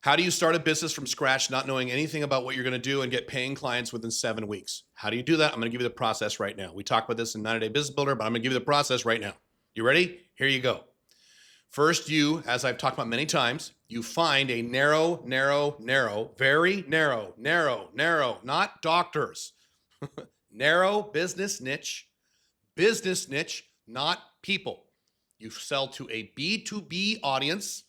How do you start a business from scratch, not knowing anything about what you're going to do and get paying clients within 7 weeks? How do you do that? I'm going to give you the process right now. We talk about this in 90 Day Business Builder, but I'm going to give you the process right now. You ready? Here you go. First, you, as I've talked about many times, you find a very narrow, not doctors, narrow business niche, not people. You sell to a B2B audience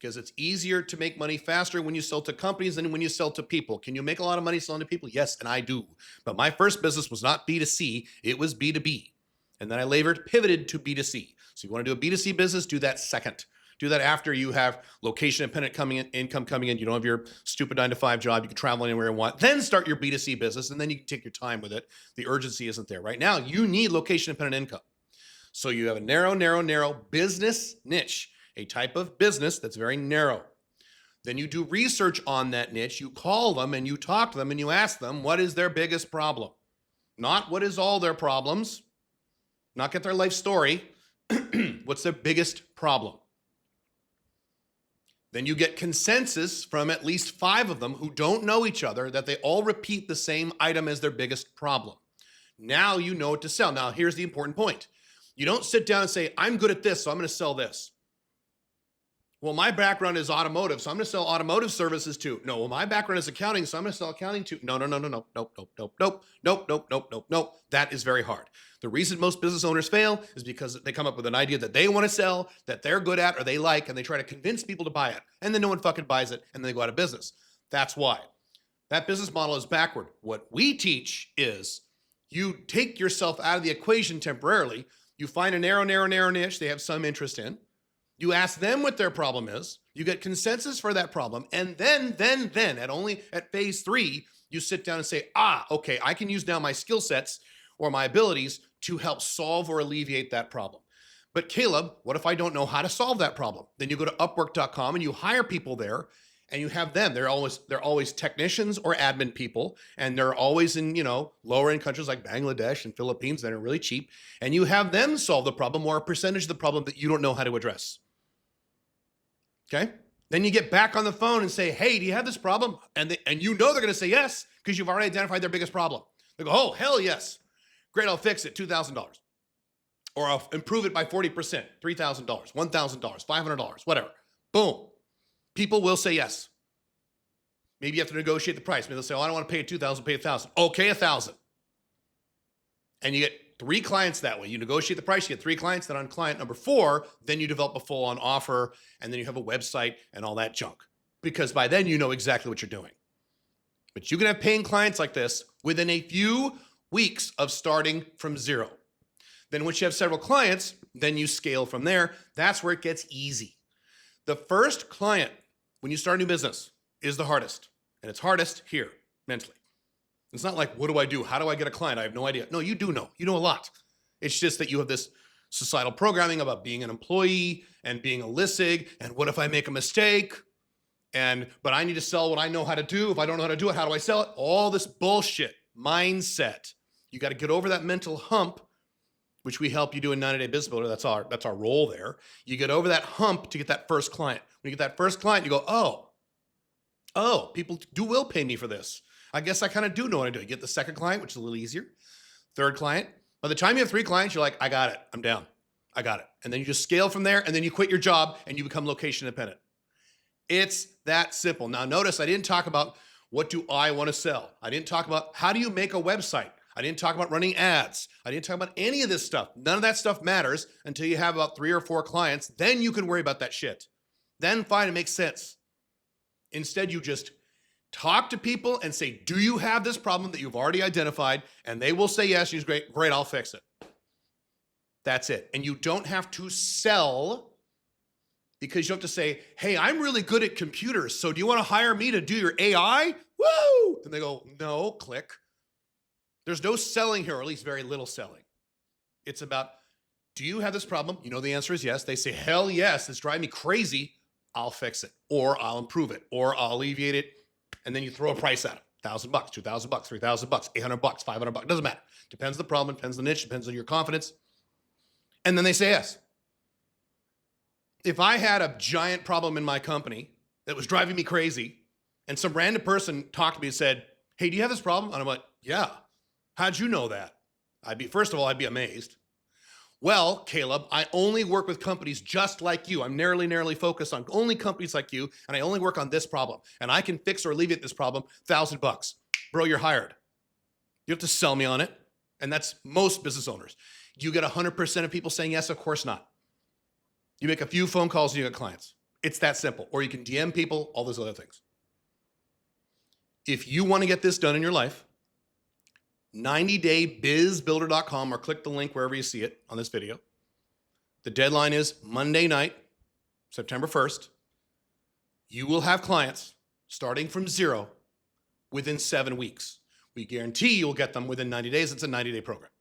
because it's easier to make money faster when you sell to companies than when you sell to people. Can you make a lot of money selling to people? Yes, and I do. But my first business was not B2C, it was B2B. And then I later pivoted to B2C. So you want to do a B2C business, do that second. Do that after you have location independent income coming in. You don't have your stupid 9-to-5 job. You can travel anywhere you want. Then start your B2C business, and then you can take your time with it. The urgency isn't there. Right now, you need location independent income. So you have a narrow business niche, a type of business that's very narrow. Then you do research on that niche. You call them and you talk to them and you ask them, what is their biggest problem? Not what is all their problems, not get their life story. What's their biggest problem? Then you get consensus from at least 5 of them who don't know each other that they all repeat the same item as their biggest problem. Now you know what to sell. Now here's the important point. You don't sit down and say, I'm good at this, so I'm going to sell this. Well, my background is automotive, so I'm going to sell automotive services too. No, well, my background is accounting, so I'm going to sell accounting too. No. Nope. That is very hard. The reason most business owners fail is because they come up with an idea that they want to sell, that they're good at or they like, and they try to convince people to buy it. And then no one fucking buys it, and then they go out of business. That's why. That business model is backward. What we teach is you take yourself out of the equation temporarily. You find a narrow niche they have some interest in. You ask them what their problem is. You get consensus for that problem. And then at phase 3, you sit down and say, okay, I can use now my skill sets or my abilities to help solve or alleviate that problem. But Caleb, what if I don't know how to solve that problem? Then you go to Upwork.com and you hire people there and you have them. They're always technicians or admin people. And they're always in, lower end countries like Bangladesh and Philippines that are really cheap. And you have them solve the problem or a percentage of the problem that you don't know how to address. Okay. Then you get back on the phone and say, hey, do you have this problem? And they're going to say yes, because you've already identified their biggest problem. They go, oh, hell yes. Great, I'll fix it, $2,000. Or I'll improve it by 40%, $3,000, $1,000, $500, whatever. Boom. People will say yes. Maybe you have to negotiate the price. Maybe they'll say, oh, I don't want to pay $2,000, pay $1,000. Okay, $1,000. And you get 3 clients that way. You negotiate the price, you get 3 clients. Then on client number 4, then you develop a full-on offer, and then you have a website and all that junk. Because by then you know exactly what you're doing. But you can have paying clients like this within a few weeks of starting from 0. Then once you have several clients, then you scale from there. That's where it gets easy. The first client, when you start a new business, is the hardest. And it's hardest here, mentally. It's not like, what do I do? How do I get a client? I have no idea. No, you do know. You know a lot. It's just that you have this societal programming about being an employee and being a LISIG. And what if I make a mistake? But I need to sell what I know how to do. If I don't know how to do it, how do I sell it? All this bullshit mindset. You got to get over that mental hump, which we help you do in 90 Day Business Builder. That's our role there. You get over that hump to get that first client. When you get that first client, you go, oh, people will pay me for this. I guess I kind of do know what I do. You get the second client, which is a little easier. Third client. By the time you have 3 clients, you're like, I got it. I'm down. I got it. And then you just scale from there, and then you quit your job and you become location independent. It's that simple. Now notice I didn't talk about what do I want to sell. I didn't talk about how do you make a website. I didn't talk about running ads. I didn't talk about any of this stuff. None of that stuff matters until you have about 3 or 4 clients. Then you can worry about that shit. Then fine, it makes sense. Instead, you just talk to people and say, do you have this problem that you've already identified? And they will say yes. She's great, I'll fix it. That's it. And you don't have to sell, because you have to say, hey, I'm really good at computers, so do you want to hire me to do your AI? Woo! And they go, no, click. There's no selling here, or at least very little selling. It's about, do you have this problem? You know the answer is yes. They say, hell yes, it's driving me crazy. I'll fix it, or I'll improve it, or I'll alleviate it. And then you throw a price at it. $1,000, $2,000, $3,000, $800, $500. Doesn't matter. Depends on the problem, depends on the niche, depends on your confidence. And then they say yes. If I had a giant problem in my company that was driving me crazy. And some random person talked to me and said, hey, do you have this problem? And I'm like, yeah. How'd you know that? First of all, I'd be amazed. Well, Caleb, I only work with companies just like you. I'm narrowly focused on only companies like you, and I only work on this problem. And I can fix or alleviate this problem, $1,000. Bro, you're hired. You have to sell me on it. And that's most business owners. You get 100% of people saying yes? Of course not. You make a few phone calls and you get clients. It's that simple. Or you can DM people, all those other things. If you want to get this done in your life, 90daybizbuilder.com, or click the link wherever you see it on this video. The deadline is Monday night, September 1st. You will have clients starting from zero within 7 weeks. We guarantee you'll get them within 90 days. It's a 90-day program.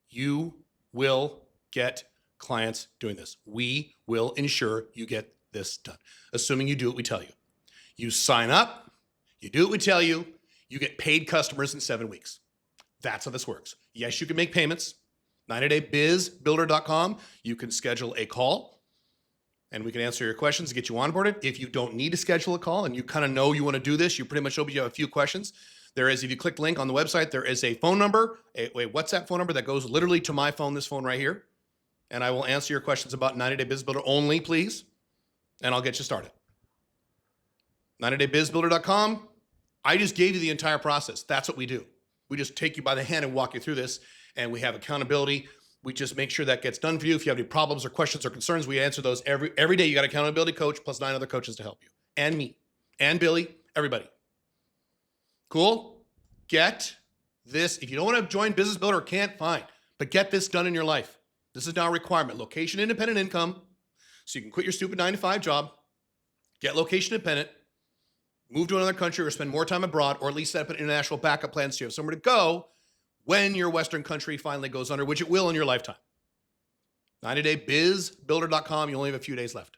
You will get clients doing this. We will ensure you get this done, assuming you do what we tell you. You sign up, you do what we tell you, you get paid customers in 7 weeks. That's how this works. Yes, you can make payments. 90daybizbuilder.com. You can schedule a call and we can answer your questions and get you onboarded. If you don't need to schedule a call and you kind of know you want to do this, you pretty much have a few questions. There is, if you click the link on the website, there is a phone number, a WhatsApp phone number that goes literally to my phone, this phone right here. And I will answer your questions about 90-Day Biz Builder only, please. And I'll get you started. 90daybizbuilder.com. I just gave you the entire process. That's what we do. We just take you by the hand and walk you through this, and we have accountability. We just make sure that gets done for you. If you have any problems or questions or concerns, we answer those every day. You got an accountability coach plus 9 other coaches to help you, and me, and Billy, everybody. Cool? Get this. If you don't want to join Business Builder, can't, fine, but get this done in your life. This is now a requirement. Location independent income, so you can quit your stupid 9-to-5 job, get location independent, move to another country or spend more time abroad, or at least set up an international backup plan so you have somewhere to go when your Western country finally goes under, which it will in your lifetime. 90daybizbuilder.com. You only have a few days left.